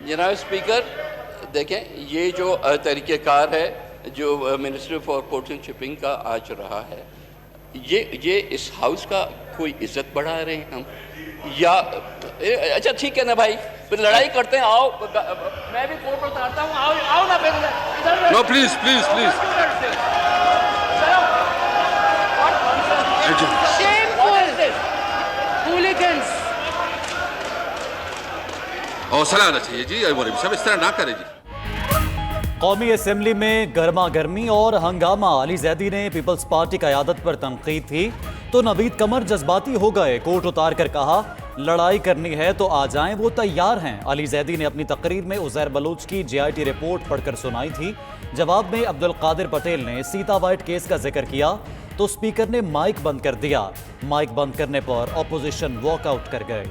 जनाब स्पीकर, देखें, ये जो तरीक़ेकार है जो ministry for ports and shipping का आज रहा है, ये इस हाउस का कोई इज्जत बढ़ा रहे हैं हम, या अच्छा ठीक है ना भाई, फिर लड़ाई करते हैं। आओ, मैं भी कोर्ट पर उतारता हूँ, आओ ना फिर। No please please please. हौसला आना चाहिए जी, सब इस तरह ना करें जी। कौमी असम्बली में गर्मा गर्मी और हंगामा। अली जैदी ने पीपल्स पार्टी क़यादत पर तनकीद थी तो नवीद कमर जज्बाती हो गए। कोर्ट उतार कर कहा लड़ाई करनी है तो आ जाएं, वो तैयार हैं। अली जैदी ने अपनी तकरीर में उज़ैर बलूच की JIT रिपोर्ट पढ़कर सुनाई थी। जवाब में अब्दुल कादिर पटेल ने सीता वाइट केस का जिक्र किया तो स्पीकर ने माइक बंद कर दिया। माइक बंद करने पर अपोजिशन वॉकआउट कर गए।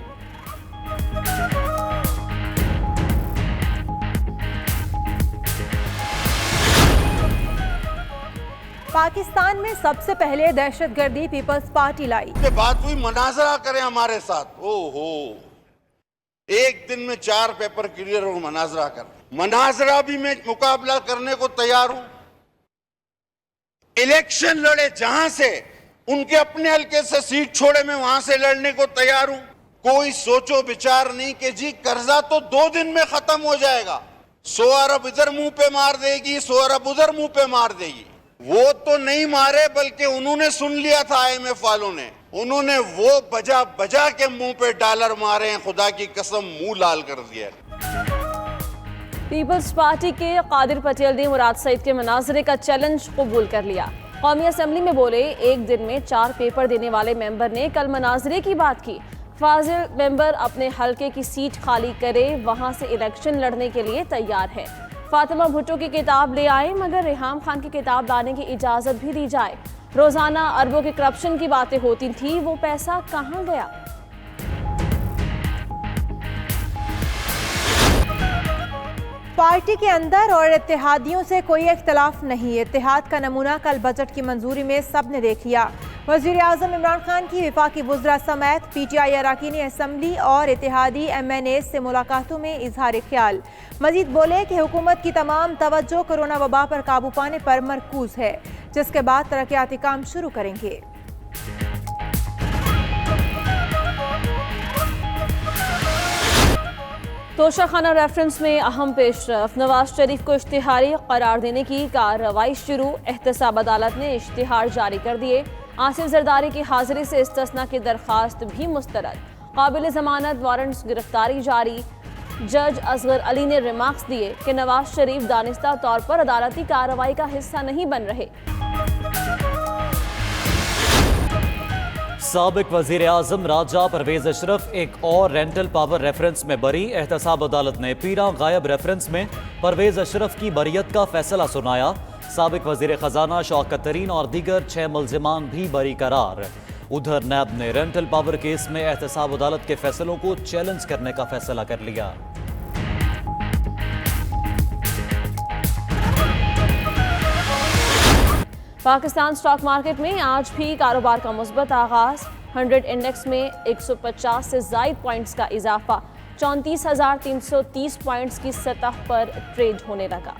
पाकिस्तान में सबसे पहले दहशतगर्दी पीपल्स पार्टी लाई। बात हुई मनाजरा करें हमारे साथ। ओहो, एक दिन में 4 पेपर क्लियर हो, मनाजरा कर। मनाजरा भी मैं मुकाबला करने को तैयार हूं। इलेक्शन लड़े जहां से, उनके अपने हल्के से सीट छोड़े, मैं वहां से लड़ने को तैयार हूं। कोई सोचो विचार नहीं कि जी कर्जा तो 2 दिन में खत्म हो जाएगा, 100 अरब इधर मुंह पे मार देगी, 100 अरब उधर मुंह पे मार देगी। वो तो नहीं मारे, बल्कि उन्होंने सुन लिया था IMF वालों ने, उन्होंने वो बजा बजा के मुंह पे डॉलर मारे हैं। खुदा की कसम, मुंह लाल कर दिया। पीपल्स पार्टी के कादिर पटेल ने मुराद सईद के मनाजरे का चैलेंज कबूल कर लिया। कौमी असम्बली में बोले एक दिन में 4 पेपर देने वाले मेंबर ने कल मनाजरे की बात की। फाजिल मेंबर अपने हल्के की सीट खाली करे, वहां से इलेक्शन लड़ने के लिए तैयार है। फातिमा भुट्टो की किताब ले आए, मगर रेहाम खान की किताब लाने की इजाज़त भी दी जाए। रोज़ाना अरबों के करप्शन की बातें होती थी, वो पैसा कहाँ गया? पार्टी के अंदर और इत्तेहादियों से कोई इख्तलाफ नहीं। इत्तेहाद का नमूना कल बजट की मंजूरी में सब ने देख लिया। वज़ीर आज़म इमरान खान की वफाकी वुज़रा समेत PTI अरकान असम्बली और इत्तेहादी MNA से मुलाकातों में इजहार ख्याल। मजीद बोले कि हुकूमत की तमाम तवज्जो कोरोना वबा पर काबू पाने पर मरकूज है, जिसके बाद तरक्याती काम शुरू करेंगे। तोशाखाना रेफरेंस में अहम पेशरफ। नवाज शरीफ को इश्तिहारी करार देने की कार्रवाई शुरू। एहतसाब अदालत ने इश्तिहार जारी कर दिए। आसिफ जरदारी की हाजिरी से इस्तिस्ना की दरख्वास्त भी मुस्तरद। काबिल जमानत वारंट्स गिरफ्तारी जारी। जज असगर अली ने रिमार्क्स दिए कि नवाज शरीफ दानिस्ता तौर पर अदालती कार्रवाई का हिस्सा नहीं बन रहे। साबिक वजीर आजम राजा परवेज अशरफ एक और रेंटल पावर रेफरेंस में बरी। एहतसाब अदालत ने पीरा गायब रेफरेंस में परवेज अशरफ की बरियत का फैसला सुनाया। साबिक वजीर खजाना शौकत तरीन और दीगर 6 मुल्जिमान भी बरी करार। उधर नैब ने रेंटल पावर केस में एहतसाब अदालत के फैसलों को चैलेंज करने का फैसला कर लिया। पाकिस्तान स्टॉक मार्केट में आज भी कारोबार का मुस्बत आगाज। 100 इंडेक्स में 150 से ज़ायद पॉइंट्स का इजाफा 34,330 पॉइंट्स की सतह पर ट्रेड होने लगा।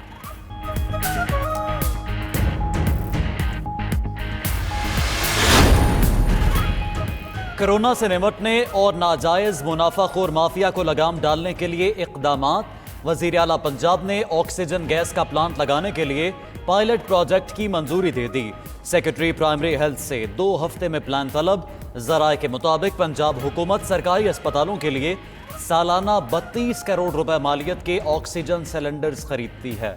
कोरोना से निपटने और नाजायज मुनाफाखोर माफिया को लगाम डालने के लिए इक़दामात। वज़ीर आला पंजाब ने ऑक्सीजन गैस का प्लांट लगाने के लिए पायलट प्रोजेक्ट की मंजूरी दे दी। सेक्रेटरी प्राइमरी हेल्थ से 2 हफ्ते में प्लान तलब। ज़राए के मुताबिक पंजाब हुकूमत सरकारी अस्पतालों के लिए सालाना 32 करोड़ रुपए मालियत के ऑक्सीजन सिलेंडर्स खरीदती है।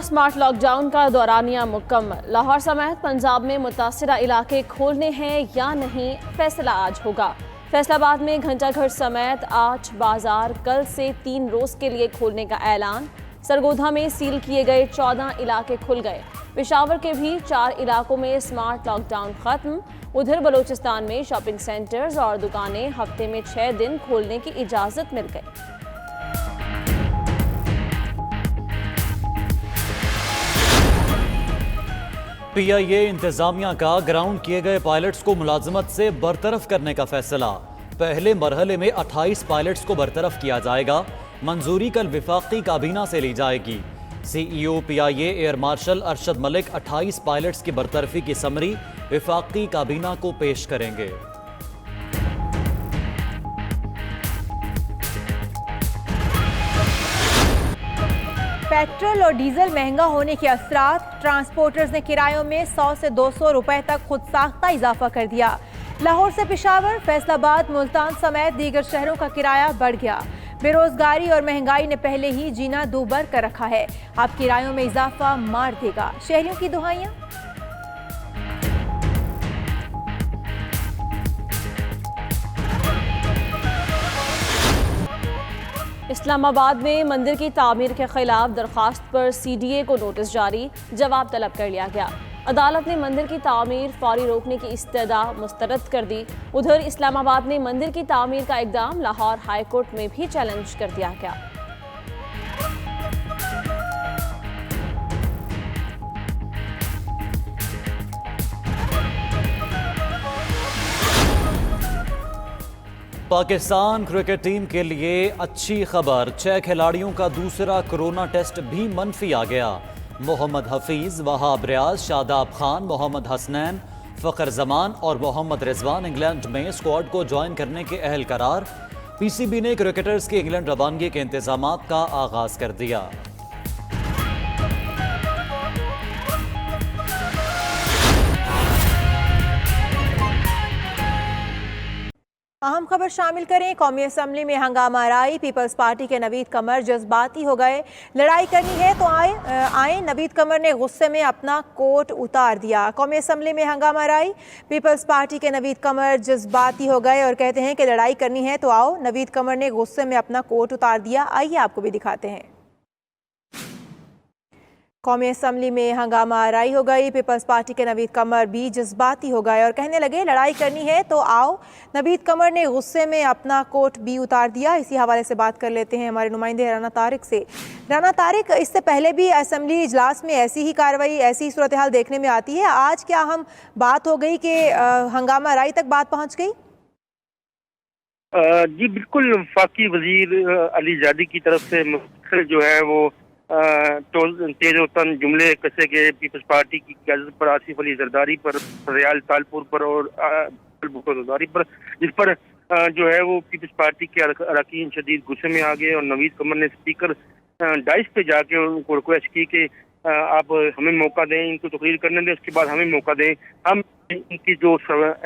स्मार्ट लॉकडाउन का दौरानिया मुकम्मल। लाहौर समेत पंजाब में मुतासिरा इलाके खोलने हैं या नहीं, फैसला आज होगा। फैसलाबाद में घंटाघर समेत 8 बाजार कल से 3 रोज के लिए खोलने का ऐलान। सरगोधा में सील किए गए 14 इलाके खुल गए। पेशावर के भी 4 इलाकों में स्मार्ट लॉकडाउन खत्म। उधर बलूचिस्तान में शॉपिंग सेंटर्स और दुकानें हफ्ते में 6 दिन खोलने की इजाजत मिल गई। PIA इंतजामिया का ग्राउंड किए गए पायलट्स को मुलाजमत से बरतरफ करने का फैसला। पहले मरहले में 28 पायलट्स को बरतरफ किया जाएगा। मंजूरी कल विफाकी काबीना से ली जाएगी। CEO PIA air marshal Arshad Malik 28 pilots की बरतरफी की समरी विफाकी काबीना को पेश करेंगे। पेट्रोल और डीजल महंगा होने के असरात, ट्रांसपोर्टर्स ने किरायों में 100 से 200 रुपए तक खुद साख्ता इजाफा कर दिया। लाहौर से पेशावर, फैसलाबाद, मुल्तान समेत दीगर शहरों का किराया बढ़ गया। बेरोजगारी और महंगाई ने पहले ही जीना दूभर कर रखा है, अब किरायों में इजाफा मार देगा। शहरियों की दुहाइयां। इस्लामाबाद में मंदिर की तामीर के खिलाफ दरखास्त पर सीडीए को नोटिस जारी, जवाब तलब कर लिया गया। अदालत ने मंदिर की तामीर फौरी रोकने की इस्तदा मुस्तरद कर दी। उधर इस्लामाबाद में मंदिर की तामीर का इकदाम लाहौर हाई कोर्ट में भी चैलेंज कर दिया गया। पाकिस्तान क्रिकेट टीम के लिए अच्छी खबर, 6 खिलाड़ियों का दूसरा कोरोना टेस्ट भी मनफी आ गया। मोहम्मद हफीज, वहाब रियाज, शादाब खान, मोहम्मद हसनैन, फ़खर जमान और मोहम्मद रिजवान इंग्लैंड में स्क्वाड को ज्वाइन करने के अहल करार। पीसीबी ने क्रिकेटर्स की इंग्लैंड रवानगी के इंतजामात का आगाज कर दिया। अहम खबर शामिल करें। कौमी असम्बली में हंगामा राई, पीपल्स पार्टी के नवीद कमर जज्बाती हो गए। लड़ाई करनी है तो आए। नवीद कमर ने गुस्से में अपना कोट उतार दिया। कौमी असम्बली में हंगामा राई, पीपल्स पार्टी के नवीद कमर जज्बाती हो गए और कहते हैं कि लड़ाई करनी है तो आओ। नवीद कमर ने गुस्से में अपना कोट उतार दिया। आइए आपको भी दिखाते हैं। कौमी असम्बली में हंगामा आराई हो गई। पीपल्स पार्टी के नवीद कमर भी जज्बाती हो गए और कहने लगे लड़ाई करनी है तो आओ। नवीद कमर ने गुस्से में अपना कोट भी उतार दिया। इसी हवाले से बात कर लेते हैं हमारे नुमाइंदे राना तारिक से। राना तारिक, इससे पहले भी असम्बली इजलास में ऐसी ही कार्रवाई, ऐसी सूरत हाल देखने में आती है। आज क्या हम बात हो गई कि हंगामा आराई तक बात पहुँच गई? जी बिल्कुल, वफाकी वजीर अली ज़ैदी की तरफ से जो है वो तेज तन जुमले कसे गए पीपल्स पार्टी की क़यादत पर, आसिफ अली जरदारी पर, रियाल तालपुर पर और जरदारी पर, जिस पर जो है वो पीपल्स पार्टी के अरकान शदीद गुस्से में आ गए और नवीद कमर ने स्पीकर डाइस पे जाके उनको रिक्वेस्ट की कि आप हमें मौका दें, इनको तकरीर करने दें, उसके बाद हमें मौका दें, हम इनकी जो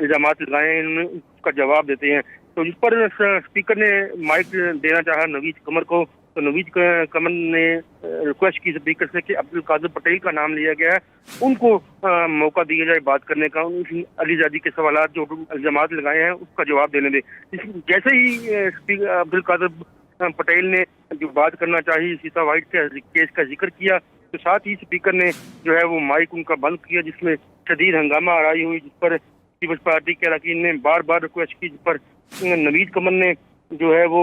इल्ज़ामात लगाए हैं उसका जवाब देते हैं। तो जिस पर स्पीकर ने माइक देना चाहा नवीद कमर को, तो नवीद कमर ने रिक्वेस्ट की स्पीकर से कि अब्दुल कादिर पटेल का नाम लिया गया है, उनको मौका दिया जाए बात करने का, अली ज़ैदी के सवालात जो इल्ज़ामात लगाए हैं उसका जवाब देने दे। जैसे ही अब्दुल कादिर पटेल ने जो बात करना चाहिए सीता वाइट के केस का जिक्र किया, तो साथ ही स्पीकर ने जो है वो माइक उनका बंद किया, जिसमें शदीद हंगामा आराई हुई, जिस पर पीपल्स पार्टी के अरकान ने बार बार रिक्वेस्ट की, जिस पर नवीद कमर ने जो है वो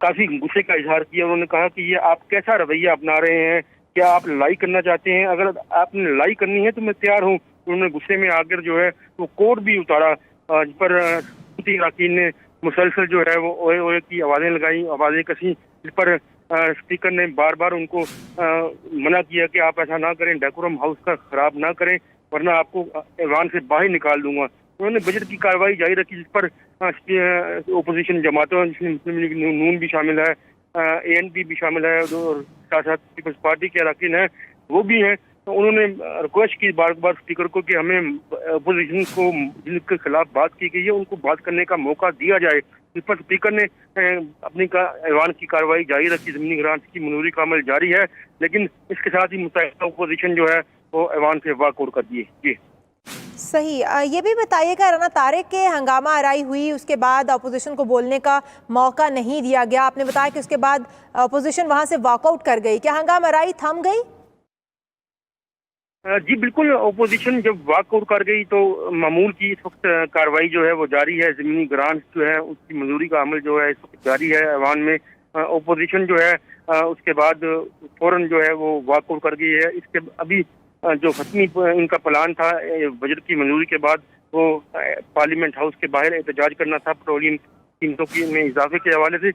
काफी गुस्से का इजहार किया। उन्होंने कहा कि ये आप कैसा रवैया अपना रहे हैं, क्या आप लड़ाई करना चाहते हैं? अगर आपने लड़ाई करनी है तो मैं तैयार हूँ। उन्होंने गुस्से में आकर जो है वो कोट भी उतारा, जिस पर अरकान ने मुसलसल जो है वो ओए ओए की आवाज़ें लगाई, आवाज़ें कसी, जिस पर स्पीकर ने बार बार उनको मना किया कि आप ऐसा ना करें, डेकोरम हाउस का खराब ना करें, वरना आपको ऐवान से बाहर निकाल दूंगा। उन्होंने बजट की कार्रवाई जारी रखी, जिस पर ओपोजिशन जमातों जिसमें मुस्लिम लीग नून भी शामिल है, ANP भी शामिल है और साथ साथ पीपल्स पार्टी के अरकान हैं वो भी हैं। तो उन्होंने रिक्वेस्ट की बार बार स्पीकर को कि हमें अपोजिशन को जिनके खिलाफ बात की गई है उनको बात करने का मौका दिया जाए। इस पर स्पीकर ने अपनी ऐवान की कार्रवाई जारी रखी, ज़मीनी ग्रांट की मंजूरी का अमल जारी है, लेकिन इसके साथ ही मुतहदा अपोजिशन जो है वो ऐवान से वॉकआउट कर दिए। जी सही। ये भी बताइएगा राना तारिक के हंगामा आराई हुई, उसके बाद अपोजिशन को बोलने का मौका नहीं दिया गया। आपने बताया कि उसके बाद अपोजिशन वहां से वॉकआउट कर गई, क्या हंगामा आराई थम गई? जी बिल्कुल, ओपोजिशन जब वॉकआउट कर गई तो मामूल की इस वक्त कार्रवाई जो है वो जारी है। ज़मीनी ग्रांट जो है उसकी मंजूरी का अमल जो है इस वक्त जारी है ऐवान में। ओपोजिशन जो है उसके बाद फौरन जो है वो वॉकआउट कर गई है। इसके अभी जो खत्मी इनका प्लान था बजट की मंजूरी के बाद वो पार्लियामेंट हाउस के बाहर एहतजाज करना था पेट्रोलियम कीमतों की में इजाफे के हवाले से।